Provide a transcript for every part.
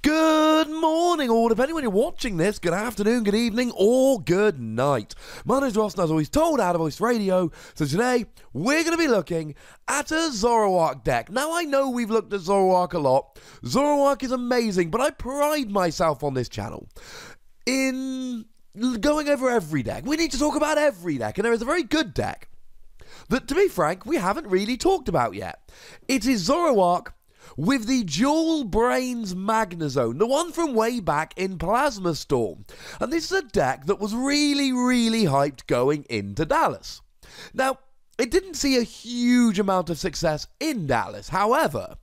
Good morning, or depending when you're watching this, good afternoon, good evening, or good night. My name's Ross, and as always told, Out of Voice Radio. So today, we're going to be looking at a Zoroark deck. Now, I know we've looked at Zoroark a lot. Zoroark is amazing, but I pride myself on this channel in going over every deck. We need to talk about every deck, and there is a very good deck that, to be frank, we haven't really talked about yet. It is Zoroark with the Dual Brains Magnezone, the one from way back in Plasma Storm. And this is a deck that was really hyped going into Dallas. Now, it didn't see a huge amount of success in Dallas. However,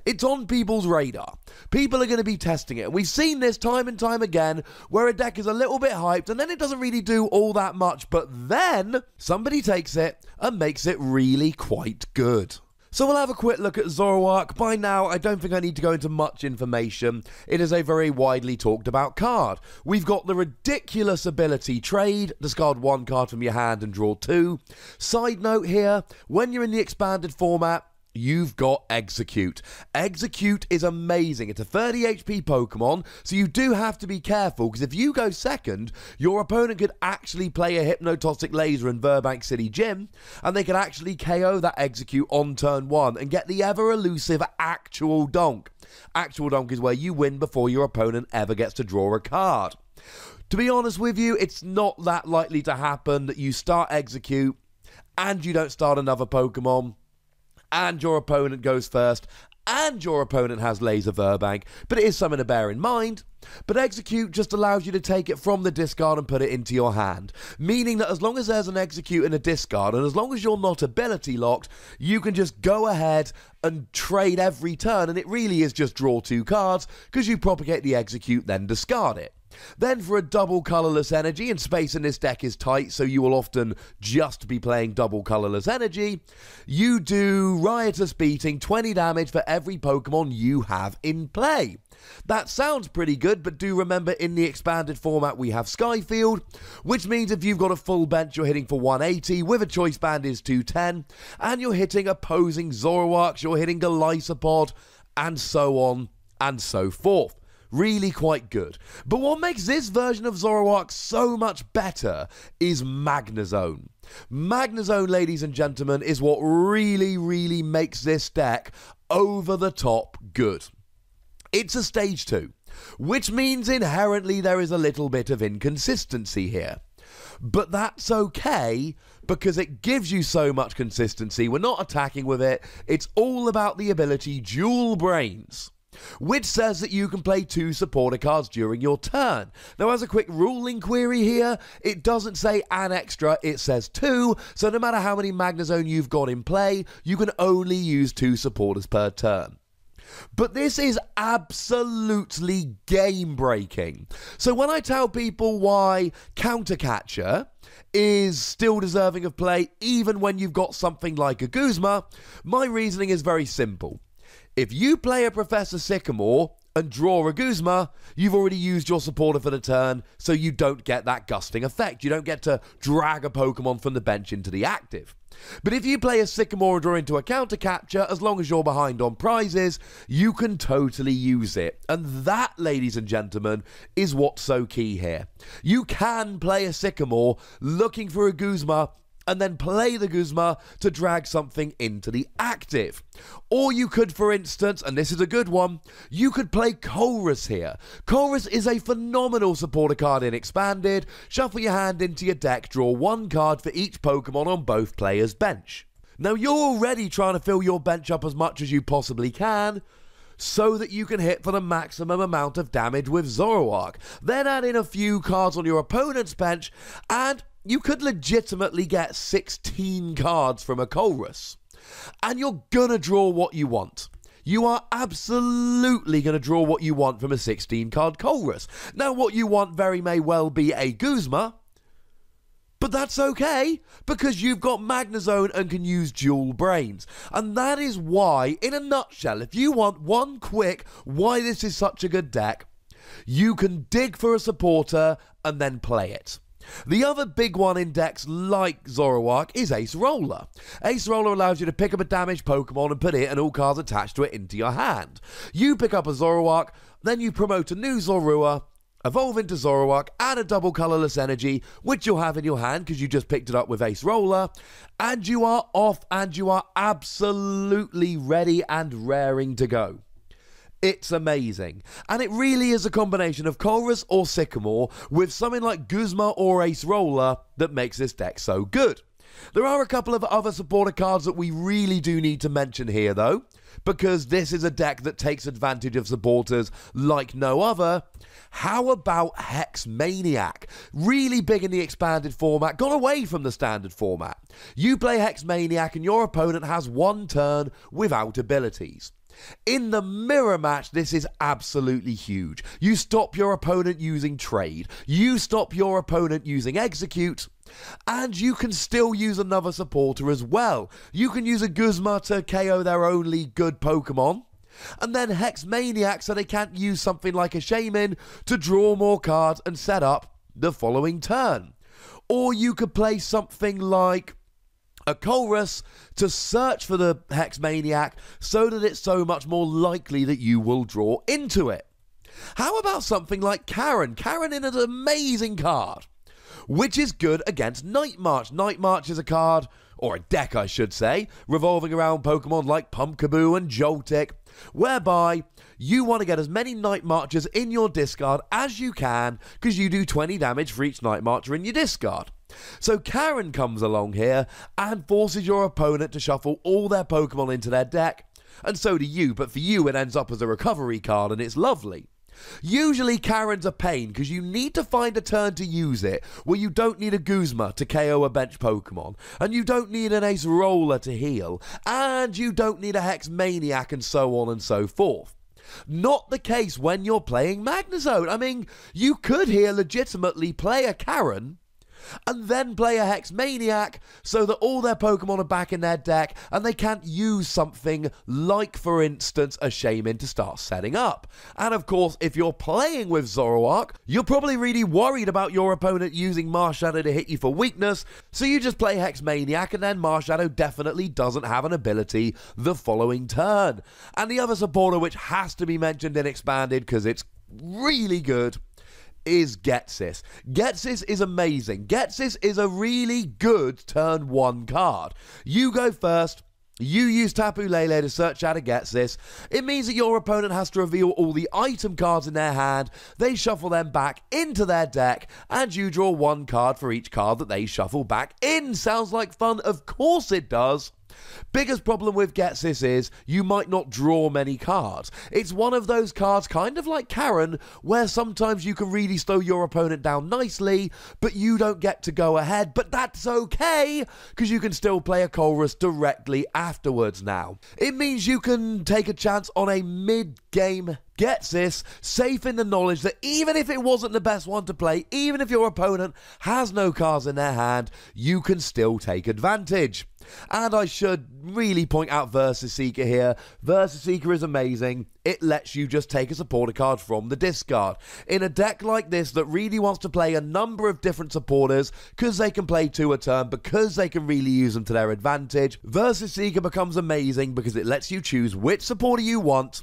it's on people's radar. People are going to be testing it. We've seen this time and time again where a deck is a little bit hyped and then it doesn't really do all that much, but then somebody takes it and makes it really quite good. So we'll have a quick look at Zoroark. By now, I don't think I need to go into much information. It is a very widely talked about card. We've got the ridiculous ability trade, discard one card from your hand and draw two. Side note here, when you're in the expanded format, you've got Execute. Execute is amazing. It's a 30 HP Pokemon, so you do have to be careful, because if you go second, your opponent could actually play a Hypnotoxic Laser in Burbank City Gym, and they could actually KO that Execute on turn one and get the ever-elusive Actual Donk. Actual Donk is where you win before your opponent ever gets to draw a card. To be honest with you, it's not that likely to happen that you start Execute, and you don't start another Pokemon, and your opponent goes first, and your opponent has Laser Burbank, but it is something to bear in mind. But Execute just allows you to take it from the discard and put it into your hand, meaning that as long as there's an Execute in a discard, and as long as you're not ability locked, you can just go ahead and trade every turn, and it really is just draw two cards, because you propagate the Execute, then discard it. Then for a double colourless energy, and space in this deck is tight, so you will often just be playing double colourless energy, you do Riotous Beating, 20 damage for every Pokemon you have in play. That sounds pretty good, but do remember in the expanded format we have Skyfield, which means if you've got a full bench you're hitting for 180, with a choice band is 210, and you're hitting opposing Zoroarks, you're hitting Golisopod, and so on and so forth. Really quite good. But what makes this version of Zoroark so much better is Magnezone. Magnezone, ladies and gentlemen, is what really makes this deck over the top good. It's a stage 2, which means inherently there is a little bit of inconsistency here. But that's okay, because it gives you so much consistency. We're not attacking with it. It's all about the ability Dual Brains, which says that you can play 2 supporter cards during your turn. Now, as a quick ruling query here, it doesn't say an extra, it says 2, so no matter how many Magnezone you've got in play, you can only use 2 supporters per turn. But this is absolutely game-breaking. So when I tell people why Counter Catcher is still deserving of play even when you've got something like a Guzma, my reasoning is very simple. If you play a Professor Sycamore and draw a Guzma, you've already used your supporter for the turn, so you don't get that gusting effect. You don't get to drag a Pokemon from the bench into the active. But if you play a Sycamore and draw into a Counter Capture, as long as you're behind on prizes, you can totally use it. And that, ladies and gentlemen, is what's so key here. You can play a Sycamore looking for a Guzma, and then play the Guzma to drag something into the active. Or you could, for instance, and this is a good one, you could play Colress here. Colress is a phenomenal supporter card in Expanded. Shuffle your hand into your deck, draw 1 card for each Pokemon on both players' bench. Now, you're already trying to fill your bench up as much as you possibly can, so that you can hit for the maximum amount of damage with Zoroark. Then add in a few cards on your opponent's bench, and you could legitimately get 16 cards from a Colress. And you're gonna draw what you want. You are absolutely gonna draw what you want from a 16-card Colress. Now, what you want very may well be a Guzma, but that's okay, because you've got Magnezone and can use Dual Brains. And that is why, in a nutshell, if you want one quick why this is such a good deck, you can dig for a supporter and then play it. The other big one in decks like Zoroark is Ace Roller. Ace Roller allows you to pick up a damaged Pokemon and put it and all cards attached to it into your hand. You pick up a Zoroark, Then you promote a new Zorua, evolve into Zoroark, add a double colourless energy, which you'll have in your hand because you just picked it up with Ace Roller, and you are off and you are absolutely ready and raring to go. It's amazing. And it really is a combination of Colress or Sycamore with something like Guzma or Ace Roller that makes this deck so good. There are a couple of other supporter cards that we really do need to mention here though, because this is a deck that takes advantage of supporters like no other. How about Hex Maniac? Really big in the expanded format, gone away from the standard format. You play Hex Maniac and your opponent has one turn without abilities. In the mirror match, this is absolutely huge. You stop your opponent using trade, you stop your opponent using execute, and you can still use another supporter as well. You can use a Guzma to KO their only good Pokemon, and then Hex Maniac so they can't use something like a Shaman to draw more cards and set up the following turn. Or you could play something like a Colress to search for the Hex Maniac so that it's so much more likely that you will draw into it. How about something like Karen? Karen is an amazing card, which is good against Night March. Night March is a card, or a deck I should say, revolving around Pokemon like Pumpkaboo and Joltik, whereby you want to get as many Night Marchers in your discard as you can because you do 20 damage for each Night Marcher in your discard. So Karen comes along here and forces your opponent to shuffle all their Pokemon into their deck, and so do you, but for you it ends up as a recovery card and it's lovely. Usually Karen's a pain because you need to find a turn to use it where you don't need a Guzma to KO a bench Pokemon, and you don't need an Ace Roller to heal, and you don't need a Hex Maniac, and so on and so forth. Not the case when you're playing Magnezone. I mean, you could here legitimately play a Karen and then play a Hex Maniac so that all their Pokemon are back in their deck and they can't use something like, for instance, a Shaman to start setting up. And of course, if you're playing with Zoroark, you're probably really worried about your opponent using Marshadow to hit you for weakness, so you just play Hex Maniac and then Marshadow definitely doesn't have an ability the following turn. And the other supporter which has to be mentioned in Expanded because it's really good is Getsis. Getsis is amazing. Getsis is a really good turn 1 card. You go first. You use Tapu Lele to search out a Getsis. It means that your opponent has to reveal all the item cards in their hand. They shuffle them back into their deck, and you draw 1 card for each card that they shuffle back in. Sounds like fun? Of course it does. Biggest problem with Getsis is you might not draw many cards. It's one of those cards, kind of like Karen, where sometimes you can really slow your opponent down nicely, but you don't get to go ahead. But that's okay, because you can still play a Colress directly afterwards now. It means you can take a chance on a mid-game Getsis, safe in the knowledge that even if it wasn't the best one to play, even if your opponent has no cards in their hand, you can still take advantage. And I should really point out Versus Seeker here. Versus Seeker is amazing. It lets you just take a supporter card from the discard. In a deck like this that really wants to play a number of different supporters, because they can play 2 a turn, because they can really use them to their advantage, Versus Seeker becomes amazing because it lets you choose which supporter you want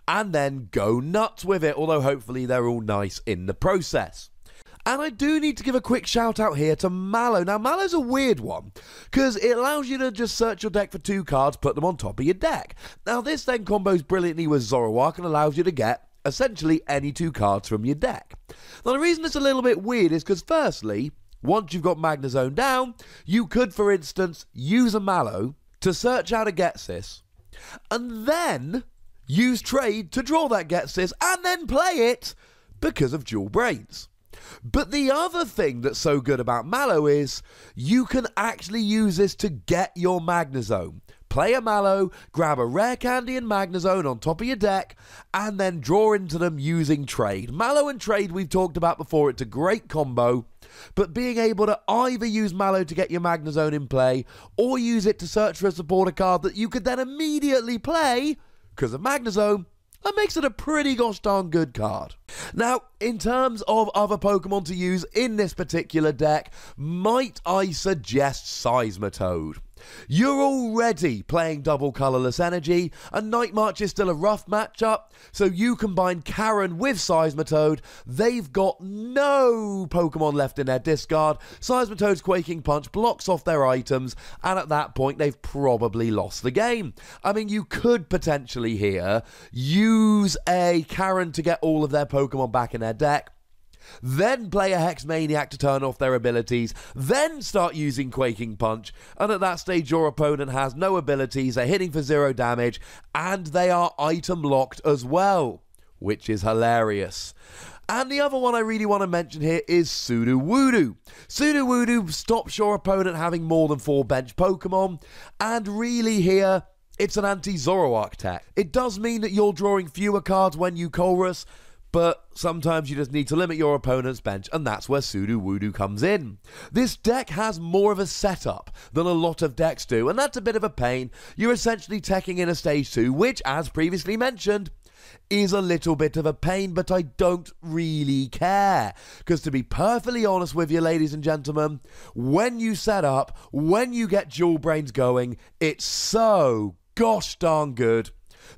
and then go nuts with it, although hopefully they're all nice in the process. And I do need to give a quick shout out here to Mallow. Now, Mallow's a weird one, because it allows you to just search your deck for 2 cards, put them on top of your deck. Now, this then combos brilliantly with Zoroark and allows you to get, essentially, any 2 cards from your deck. Now, the reason it's a little bit weird is because, firstly, once you've got Magnezone down, you could, for instance, use a Mallow to search out a Getsis, and then use trade to draw that Getsis, and then play it because of Dual Brains. But the other thing that's so good about Mallow is you can actually use this to get your Magnezone. Play a Mallow, grab a Rare Candy and Magnezone on top of your deck, and then draw into them using trade. Mallow and trade we've talked about before, it's a great combo, but being able to either use Mallow to get your Magnezone in play, or use it to search for a supporter card that you could then immediately play because of Magnezone, that makes it a pretty gosh darn good card. Now, in terms of other Pokemon to use in this particular deck, might I suggest Seismitoad? You're already playing double colourless energy, and Night March is still a rough matchup, so you combine Karen with Seismitoad. They've got no Pokemon left in their discard. Seismitoad's Quaking Punch blocks off their items, and at that point they've probably lost the game. I mean, you could potentially here use a Karen to get all of their Pokemon back in their deck, then play a Hex Maniac to turn off their abilities, then start using Quaking Punch, and at that stage your opponent has no abilities, they're hitting for 0 damage, and they are item locked as well, which is hilarious. And the other one I really want to mention here is Sudowoodo. Sudowoodo stops your opponent having more than 4 bench Pokemon, and really here, it's an anti-Zoroark tech. It does mean that you're drawing fewer cards when you Colress, but sometimes you just need to limit your opponent's bench, and that's where Sudowoodo comes in. This deck has more of a setup than a lot of decks do, and that's a bit of a pain. You're essentially teching in a stage 2, which, as previously mentioned, is a little bit of a pain, but I don't really care. Because to be perfectly honest with you, ladies and gentlemen, when you set up, when you get Dual Brains going, it's so gosh darn good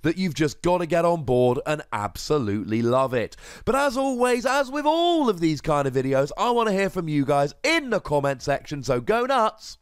that you've just got to get on board and absolutely love it. But as always, as with all of these kind of videos, I want to hear from you guys in the comment section, so go nuts,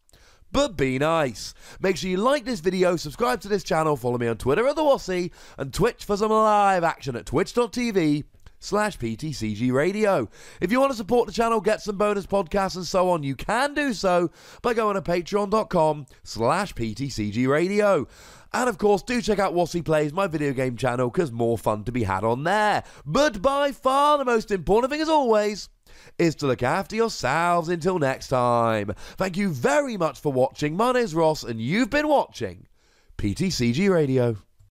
but be nice. Make sure you like this video, subscribe to this channel, follow me on Twitter at TheWossy, and Twitch for some live action at twitch.tv/PTCGRadio. If you want to support the channel, get some bonus podcasts and so on, you can do so by going to patreon.com/PTCGRadio. And of course, do check out Wossy Plays, my video game channel, because more fun to be had on there. But by far the most important thing, as always, is to look after yourselves until next time. Thank you very much for watching. My name's Ross, and you've been watching PTCG Radio.